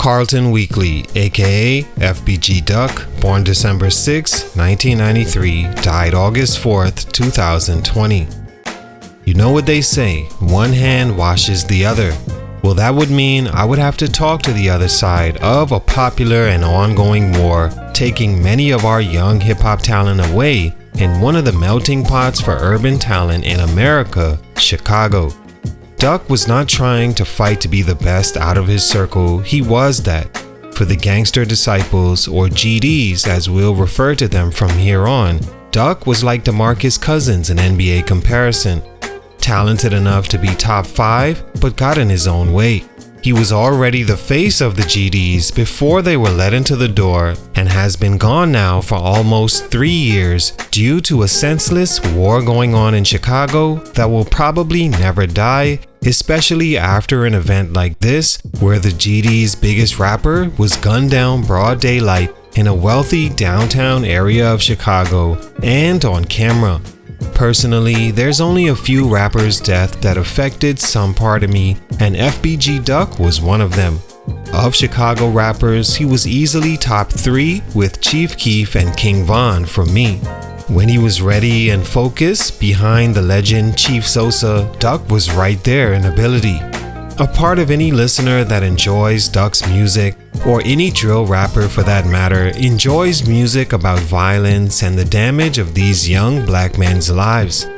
Carlton Weekly, aka FBG Duck, born December 6, 1993, died August 4th, 2020. You know what they say, one hand washes the other. Well, that would mean I would have to talk to the other side of a popular and ongoing war, taking many of our young hip-hop talent away in one of the melting pots for urban talent in America, Chicago. Duck was not trying to fight to be the best out of his circle, he was that. For the Gangster disciples, or GDs as we'll refer to them from here on, Duck was like Demarcus Cousins in NBA comparison. Talented enough to be top 5, but got in his own way. He was already the face of the GDs before they were let into the door and has been gone now for almost 3 years due to a senseless war going on in Chicago that will probably never die, especially after an event like this where the GD's biggest rapper was gunned down broad daylight in a wealthy downtown area of Chicago and on camera. Personally, there's only a few rappers' death that affected some part of me, and FBG Duck was one of them. Of Chicago rappers, he was easily top 3 with Chief Keef and King Von for me. When he was ready and focused behind the legend Chief Sosa, Duck was right there in ability. A part of any listener that enjoys Duck's music, or any drill rapper for that matter, enjoys music about violence and the damage of these young black men's lives.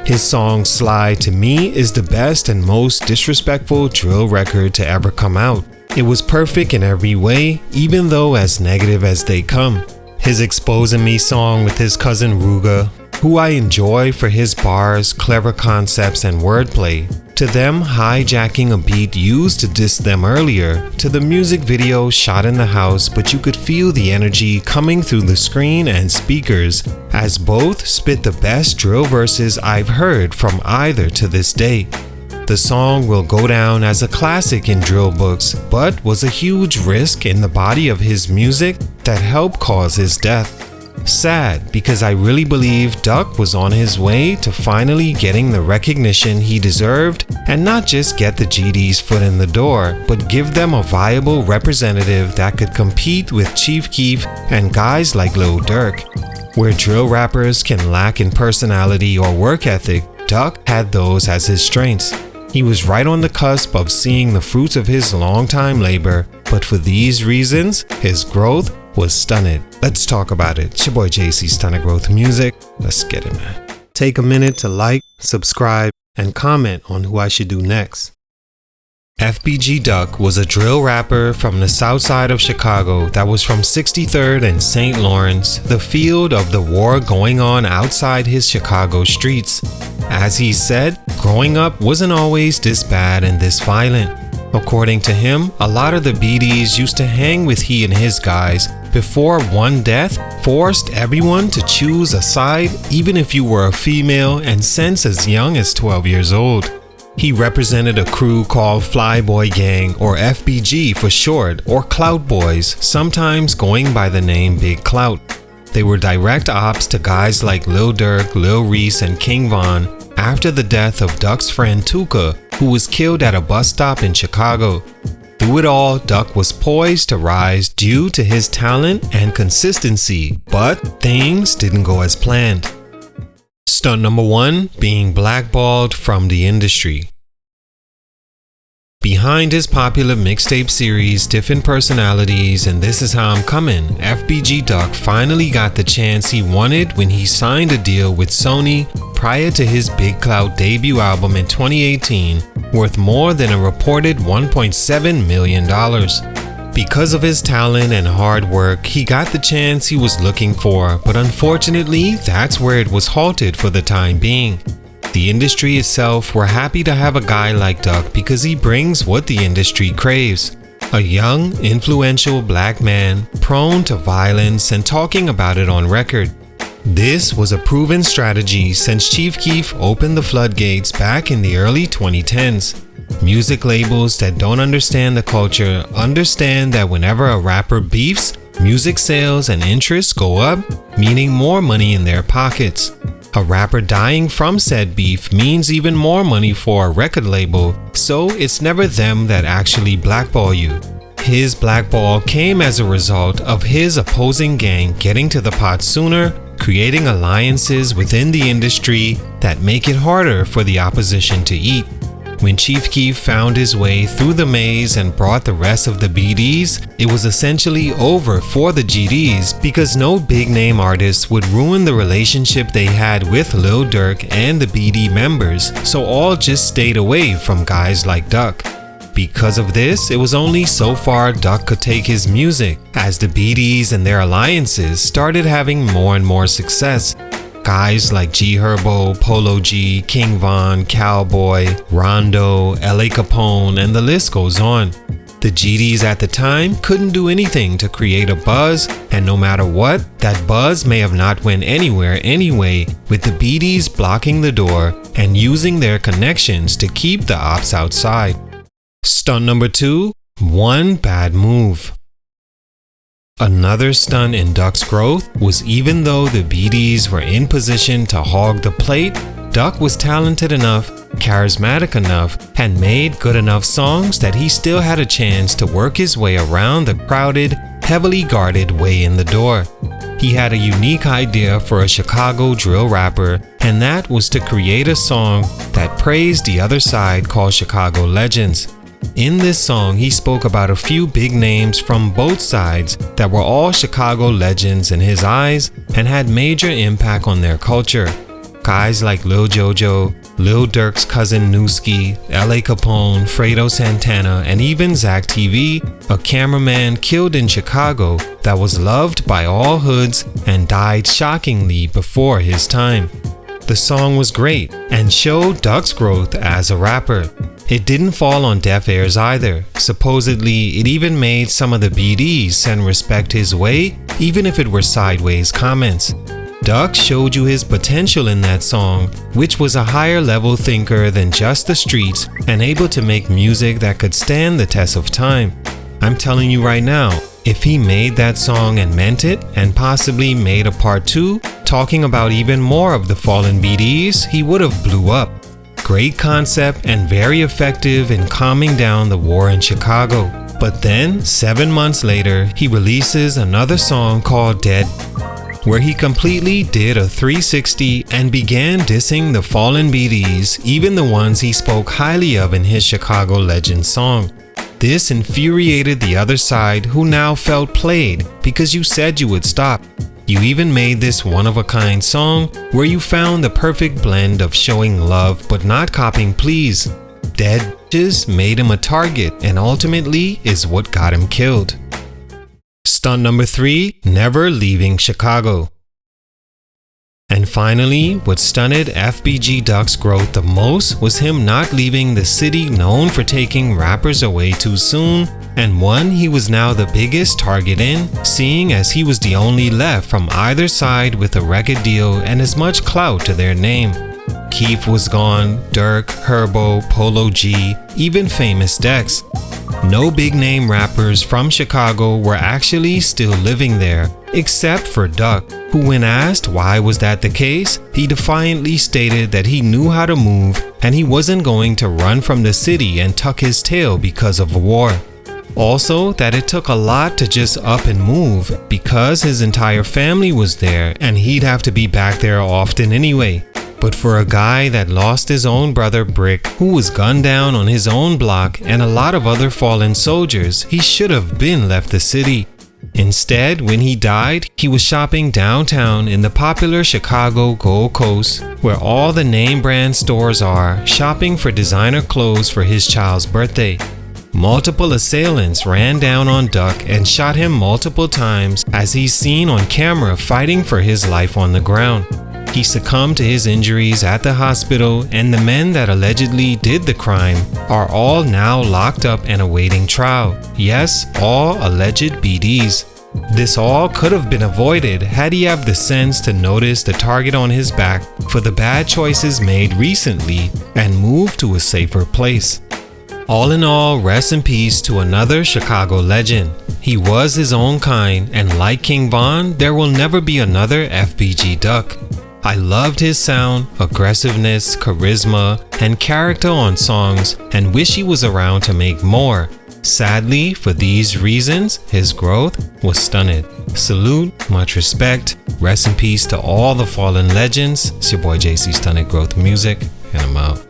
His song Slide to me is the best and most disrespectful drill record to ever come out. It was perfect in every way, even though as negative as they come. His Exposing Me song with his cousin Ruga, who I enjoy for his bars, clever concepts, and wordplay, to them hijacking a beat used to diss them earlier, to the music video shot in the house but you could feel the energy coming through the screen and speakers, as both spit the best drill verses I've heard from either to this day. The song will go down as a classic in drill books, but was a huge risk in the body of his music that helped cause his death. Sad, because I really believe Duck was on his way to finally getting the recognition he deserved, and not just get the GD's foot in the door, but give them a viable representative that could compete with Chief Keef and guys like Lil Durk. Where drill rappers can lack in personality or work ethic, Duck had those as his strengths. He was right on the cusp of seeing the fruits of his long-time labor, but for these reasons, his growth was stunted. Let's talk about it. It's your boy JC, Stunted Growth Music. Let's get it, man. Take a minute to like, subscribe, and comment on who I should do next. FBG Duck was a drill rapper from the south side of Chicago that was from 63rd and St. Lawrence, the field of the war going on outside his Chicago streets. As he said, growing up wasn't always this bad and this violent. According to him, a lot of the BDs used to hang with he and his guys before one death forced everyone to choose a side, even if you were a female and since as young as 12 years old. He represented a crew called Flyboy Gang, or FBG for short, or Clout Boys, sometimes going by the name Big Clout. They were direct ops to guys like Lil Durk, Lil Reese, and King Von after the death of Duck's friend Tuka, who was killed at a bus stop in Chicago. Through it all, Duck was poised to rise due to his talent and consistency, but things didn't go as planned. Stunt number 1, being blackballed from the industry. Behind his popular mixtape series, Different Personalities, and This Is How I'm Coming, FBG Duck finally got the chance he wanted when he signed a deal with Sony prior to his Big Clout debut album in 2018, worth more than a reported $1.7 million. Because of his talent and hard work, he got the chance he was looking for, but unfortunately, that's where it was halted for the time being. The industry itself were happy to have a guy like Duck because he brings what the industry craves. A young, influential black man, prone to violence and talking about it on record. This was a proven strategy since Chief Keef opened the floodgates back in the early 2010s. Music labels that don't understand the culture understand that whenever a rapper beefs, music sales and interests go up, meaning more money in their pockets. A rapper dying from said beef means even more money for a record label, so it's never them that actually blackball you. His blackball came as a result of his opposing gang getting to the pot sooner, creating alliances within the industry that make it harder for the opposition to eat. When Chief Keef found his way through the maze and brought the rest of the BDs, it was essentially over for the GDs because no big name artists would ruin the relationship they had with Lil Durk and the BD members, so all just stayed away from guys like Duck. Because of this, it was only so far Duck could take his music, as the BDs and their alliances started having more and more success. Guys like G Herbo, Polo G, King Von, Cowboy, Rondo, LA Capone, and the list goes on. The GDs at the time couldn't do anything to create a buzz, and no matter what, that buzz may have not went anywhere anyway, with the BDs blocking the door and using their connections to keep the ops outside. Stunt number 2, One Bad Move. Another stunt in Duck's growth was even though the BDs were in position to hog the plate, Duck was talented enough, charismatic enough, and made good enough songs that he still had a chance to work his way around the crowded, heavily guarded way in the door. He had a unique idea for a Chicago drill rapper, and that was to create a song that praised the other side called Chicago Legends. In this song, he spoke about a few big names from both sides that were all Chicago legends in his eyes and had major impact on their culture. Guys like Lil Jojo, Lil Durk's cousin Newski, LA Capone, Fredo Santana, and even Zach TV, a cameraman killed in Chicago that was loved by all hoods and died shockingly before his time. The song was great and showed Duck's growth as a rapper. It didn't fall on deaf ears either. Supposedly, it even made some of the BDs send respect his way, even if it were sideways comments. Duck showed you his potential in that song, which was a higher level thinker than just the streets and able to make music that could stand the test of time. I'm telling you right now, if he made that song and meant it, and possibly made a part 2, talking about even more of the fallen BDs, he would have blew up. Great concept and very effective in calming down the war in Chicago. But then, 7 months later, he releases another song called Dead, where he completely did a 360 and began dissing the fallen BDs, even the ones he spoke highly of in his Chicago Legends song. This infuriated the other side, who now felt played because you said you would stop. You even made this one-of-a-kind song where you found the perfect blend of showing love but not copying pleas. Dead bitches made him a target and ultimately is what got him killed. Stunt number 3, Never Leaving Chicago. And finally, what stunted FBG Duck's growth the most was him not leaving the city known for taking rappers away too soon, and one he was now the biggest target in, seeing as he was the only left from either side with a record deal and as much clout to their name. Keef was gone, Durk, Herbo, Polo G, even famous Dex. No big name rappers from Chicago were actually still living there, except for Duck, who when asked why was that the case, he defiantly stated that he knew how to move and he wasn't going to run from the city and tuck his tail because of a war. Also, that it took a lot to just up and move because his entire family was there and he'd have to be back there often anyway. But for a guy that lost his own brother Brick, who was gunned down on his own block, and a lot of other fallen soldiers, he should have been left the city. Instead, when he died, he was shopping downtown in the popular Chicago Gold Coast, where all the name brand stores are, shopping for designer clothes for his child's birthday. Multiple assailants ran down on Duck and shot him multiple times as he's seen on camera fighting for his life on the ground. He succumbed to his injuries at the hospital, and the men that allegedly did the crime are all now locked up and awaiting trial. Yes, all alleged BDs. This all could have been avoided had he have the sense to notice the target on his back for the bad choices made recently and move to a safer place. All in all, rest in peace to another Chicago legend. He was his own kind, and like King Von, there will never be another FBG Duck. I loved his sound, aggressiveness, charisma, and character on songs and wish he was around to make more. Sadly, for these reasons, his growth was stunted. Salute, much respect, rest in peace to all the fallen legends. It's your boy JC Stunted Growth Music, and I'm out.